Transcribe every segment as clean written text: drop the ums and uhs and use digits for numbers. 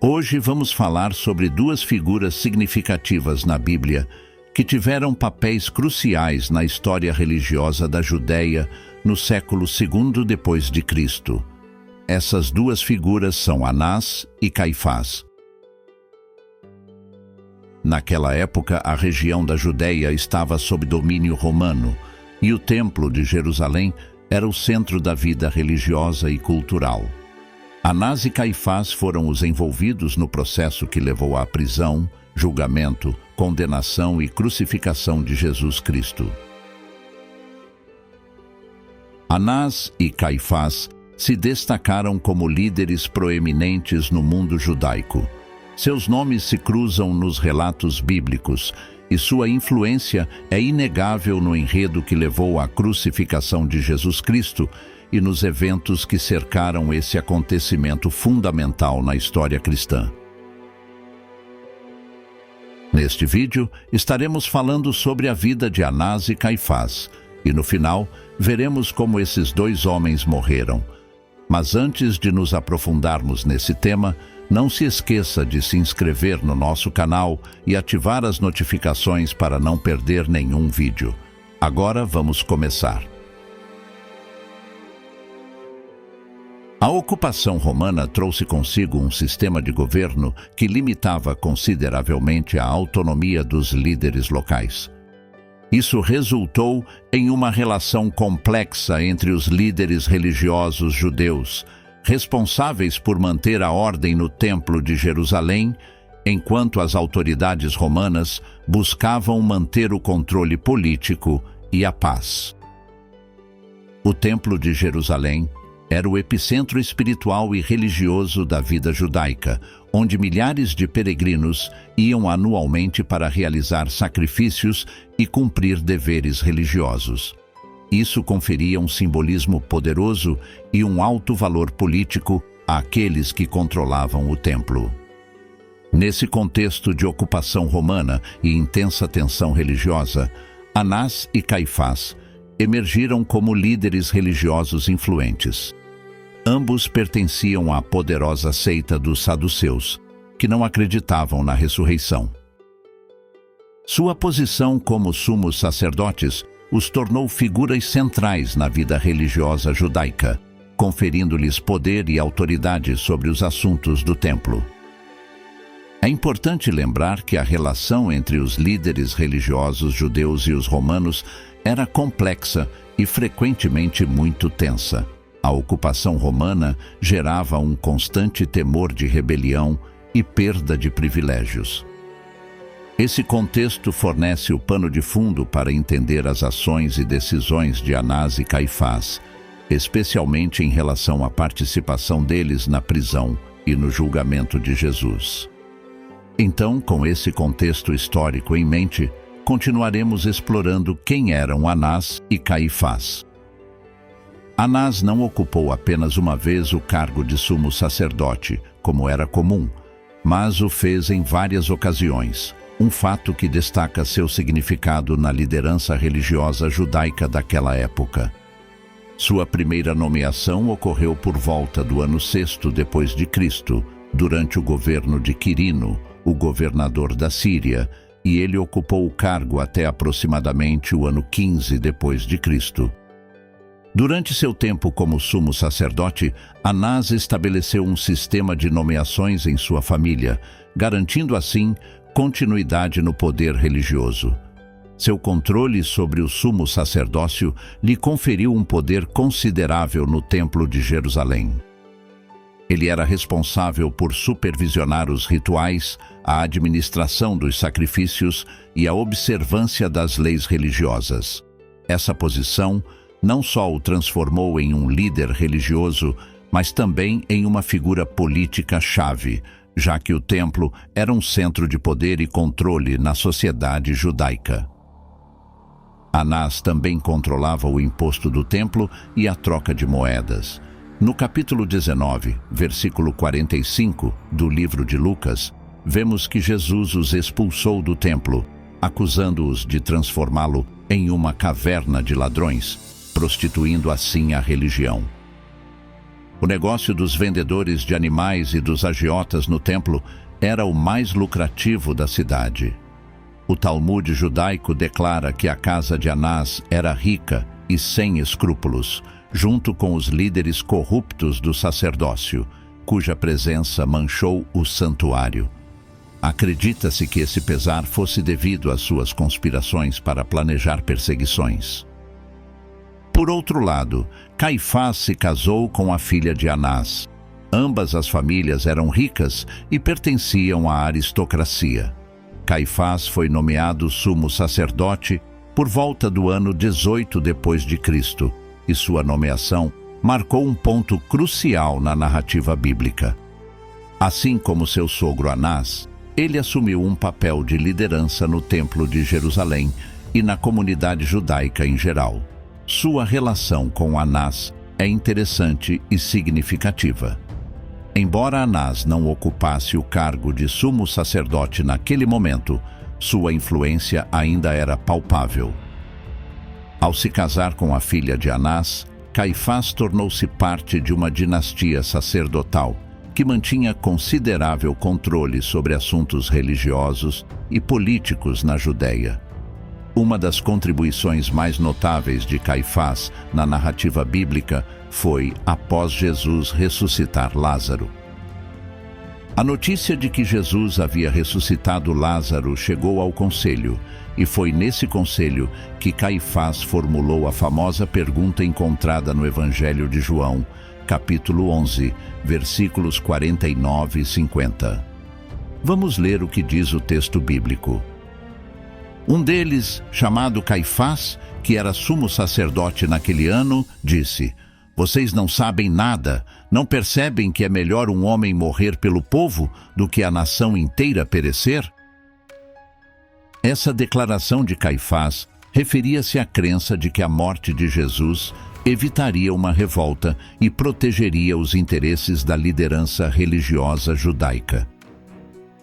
Hoje vamos falar sobre duas figuras significativas na Bíblia que tiveram papéis cruciais na história religiosa da Judéia no século II depois de Cristo. Essas duas figuras são Anás e Caifás. Naquela época, a região da Judéia estava sob domínio romano e o Templo de Jerusalém era o centro da vida religiosa e cultural. Anás e Caifás foram os envolvidos no processo que levou à prisão, julgamento, condenação e crucificação de Jesus Cristo. Anás e Caifás se destacaram como líderes proeminentes no mundo judaico. Seus nomes se cruzam nos relatos bíblicos e sua influência é inegável no enredo que levou à crucificação de Jesus Cristo e nos eventos que cercaram esse acontecimento fundamental na história cristã. Neste vídeo, estaremos falando sobre a vida de Anás e Caifás, e no final, veremos como esses dois homens morreram. Mas antes de nos aprofundarmos nesse tema, não se esqueça de se inscrever no nosso canal e ativar as notificações para não perder nenhum vídeo. Agora vamos começar. A ocupação romana trouxe consigo um sistema de governo que limitava consideravelmente a autonomia dos líderes locais. Isso resultou em uma relação complexa entre os líderes religiosos judeus, responsáveis por manter a ordem no Templo de Jerusalém, enquanto as autoridades romanas buscavam manter o controle político e a paz. O Templo de Jerusalém era o epicentro espiritual e religioso da vida judaica, onde milhares de peregrinos iam anualmente para realizar sacrifícios e cumprir deveres religiosos. Isso conferia um simbolismo poderoso e um alto valor político àqueles que controlavam o templo. Nesse contexto de ocupação romana e intensa tensão religiosa, Anás e Caifás emergiram como líderes religiosos influentes. Ambos pertenciam à poderosa seita dos saduceus, que não acreditavam na ressurreição. Sua posição como sumos sacerdotes os tornou figuras centrais na vida religiosa judaica, conferindo-lhes poder e autoridade sobre os assuntos do templo. É importante lembrar que a relação entre os líderes religiosos judeus e os romanos era complexa e frequentemente muito tensa. A ocupação romana gerava um constante temor de rebelião e perda de privilégios. Esse contexto fornece o pano de fundo para entender as ações e decisões de Anás e Caifás, especialmente em relação à participação deles na prisão e no julgamento de Jesus. Então, com esse contexto histórico em mente, continuaremos explorando quem eram Anás e Caifás. Anás não ocupou apenas uma vez o cargo de sumo sacerdote, como era comum, mas o fez em várias ocasiões, um fato que destaca seu significado na liderança religiosa judaica daquela época. Sua primeira nomeação ocorreu por volta do ano 6º depois de Cristo, durante o governo de Quirino, o governador da Síria, e ele ocupou o cargo até aproximadamente o ano 15 depois de Cristo. Durante seu tempo como sumo sacerdote, Anás estabeleceu um sistema de nomeações em sua família, garantindo assim continuidade no poder religioso. Seu controle sobre o sumo sacerdócio lhe conferiu um poder considerável no Templo de Jerusalém. Ele era responsável por supervisionar os rituais, a administração dos sacrifícios e a observância das leis religiosas. Essa posição não só o transformou em um líder religioso, mas também em uma figura política-chave, já que o templo era um centro de poder e controle na sociedade judaica. Anás também controlava o imposto do templo e a troca de moedas. No capítulo 19, versículo 45 do livro de Lucas, vemos que Jesus os expulsou do templo, acusando-os de transformá-lo em uma caverna de ladrões, prostituindo assim a religião. O negócio dos vendedores de animais e dos agiotas no templo era o mais lucrativo da cidade. O Talmud judaico declara que a casa de Anás era rica e sem escrúpulos, junto com os líderes corruptos do sacerdócio, cuja presença manchou o santuário. Acredita-se que esse pesar fosse devido às suas conspirações para planejar perseguições. Por outro lado, Caifás se casou com a filha de Anás. Ambas as famílias eram ricas e pertenciam à aristocracia. Caifás foi nomeado sumo sacerdote por volta do ano 18 depois de Cristo, e sua nomeação marcou um ponto crucial na narrativa bíblica. Assim como seu sogro Anás, ele assumiu um papel de liderança no Templo de Jerusalém e na comunidade judaica em geral. Sua relação com Anás é interessante e significativa. Embora Anás não ocupasse o cargo de sumo sacerdote naquele momento, sua influência ainda era palpável. Ao se casar com a filha de Anás, Caifás tornou-se parte de uma dinastia sacerdotal que mantinha considerável controle sobre assuntos religiosos e políticos na Judéia. Uma das contribuições mais notáveis de Caifás na narrativa bíblica foi após Jesus ressuscitar Lázaro. A notícia de que Jesus havia ressuscitado Lázaro chegou ao conselho, e foi nesse conselho que Caifás formulou a famosa pergunta encontrada no Evangelho de João, capítulo 11, versículos 49 e 50. Vamos ler o que diz o texto bíblico. Um deles, chamado Caifás, que era sumo sacerdote naquele ano, disse: "Vocês não sabem nada, não percebem que é melhor um homem morrer pelo povo do que a nação inteira perecer?" Essa declaração de Caifás referia-se à crença de que a morte de Jesus evitaria uma revolta e protegeria os interesses da liderança religiosa judaica.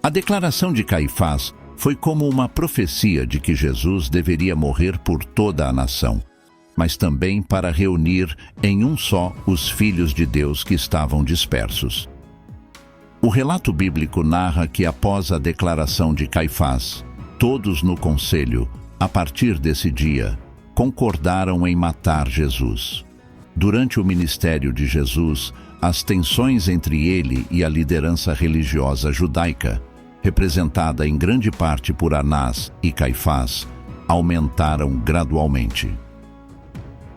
A declaração de Caifás foi como uma profecia de que Jesus deveria morrer por toda a nação, mas também para reunir em um só os filhos de Deus que estavam dispersos. O relato bíblico narra que após a declaração de Caifás, todos no conselho, a partir desse dia, concordaram em matar Jesus. Durante o ministério de Jesus, as tensões entre ele e a liderança religiosa judaica, representada em grande parte por Anás e Caifás, aumentaram gradualmente.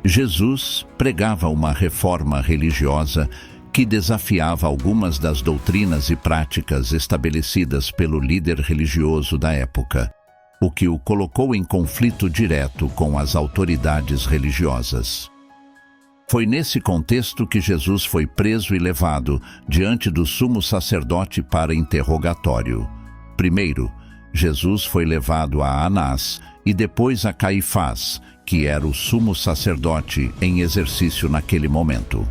Jesus pregava uma reforma religiosa que desafiava algumas das doutrinas e práticas estabelecidas pelo líder religioso da época, o que o colocou em conflito direto com as autoridades religiosas. Foi nesse contexto que Jesus foi preso e levado diante do sumo sacerdote para interrogatório. Primeiro, Jesus foi levado a Anás e depois a Caifás, que era o sumo sacerdote em exercício naquele momento.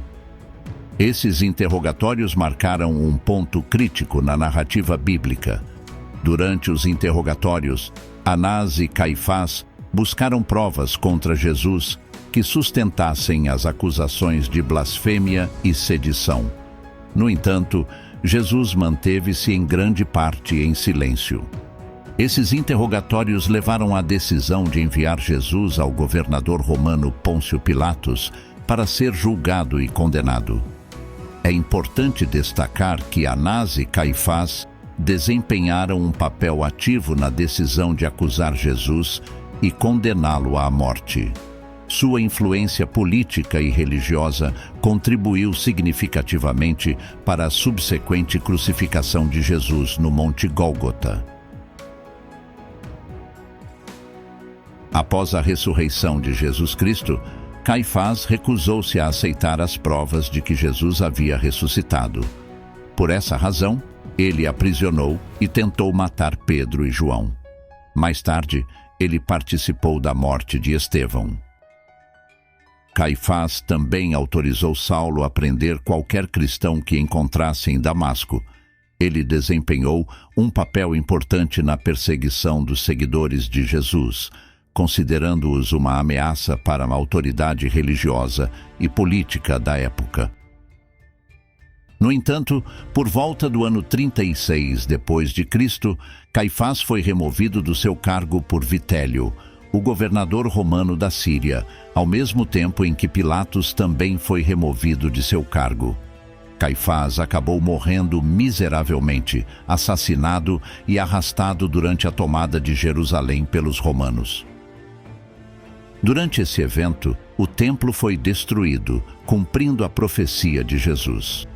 Esses interrogatórios marcaram um ponto crítico na narrativa bíblica. Durante os interrogatórios, Anás e Caifás buscaram provas contra Jesus que sustentassem as acusações de blasfêmia e sedição. No entanto, Jesus manteve-se em grande parte em silêncio. Esses interrogatórios levaram à decisão de enviar Jesus ao governador romano Pôncio Pilatos para ser julgado e condenado. É importante destacar que Anás e Caifás desempenharam um papel ativo na decisão de acusar Jesus e condená-lo à morte. Sua influência política e religiosa contribuiu significativamente para a subsequente crucificação de Jesus no Monte Gólgota. Após a ressurreição de Jesus Cristo, Caifás recusou-se a aceitar as provas de que Jesus havia ressuscitado. Por essa razão, ele aprisionou e tentou matar Pedro e João. Mais tarde, ele participou da morte de Estevão. Caifás também autorizou Saulo a prender qualquer cristão que encontrasse em Damasco. Ele desempenhou um papel importante na perseguição dos seguidores de Jesus, considerando-os uma ameaça para a autoridade religiosa e política da época. No entanto, por volta do ano 36 depois de Cristo, Caifás foi removido do seu cargo por Vitélio, o governador romano da Síria, ao mesmo tempo em que Pilatos também foi removido de seu cargo. Caifás acabou morrendo miseravelmente, assassinado e arrastado durante a tomada de Jerusalém pelos romanos. Durante esse evento, o templo foi destruído, cumprindo a profecia de Jesus.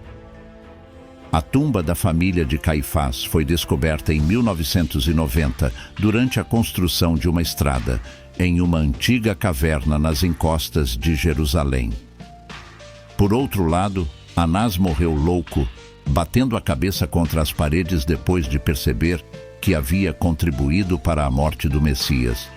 A tumba da família de Caifás foi descoberta em 1990, durante a construção de uma estrada, em uma antiga caverna nas encostas de Jerusalém. Por outro lado, Anás morreu louco, batendo a cabeça contra as paredes depois de perceber que havia contribuído para a morte do Messias.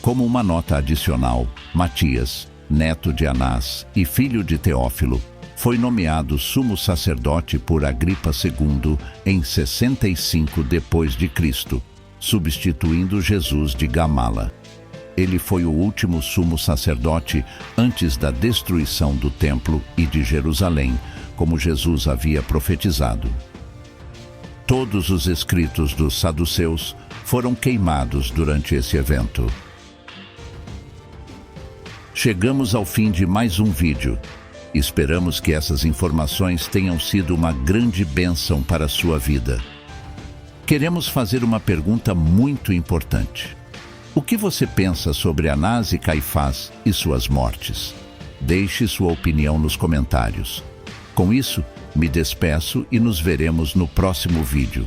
Como uma nota adicional, Matias, neto de Anás e filho de Teófilo, foi nomeado sumo sacerdote por Agripa II em 65 depois de Cristo, substituindo Jesus de Gamala. Ele foi o último sumo sacerdote antes da destruição do templo e de Jerusalém, como Jesus havia profetizado. Todos os escritos dos saduceus foram queimados durante esse evento. Chegamos ao fim de mais um vídeo. Esperamos que essas informações tenham sido uma grande bênção para a sua vida. Queremos fazer uma pergunta muito importante. O que você pensa sobre Anás e Caifás e suas mortes? Deixe sua opinião nos comentários. Com isso, me despeço e nos veremos no próximo vídeo.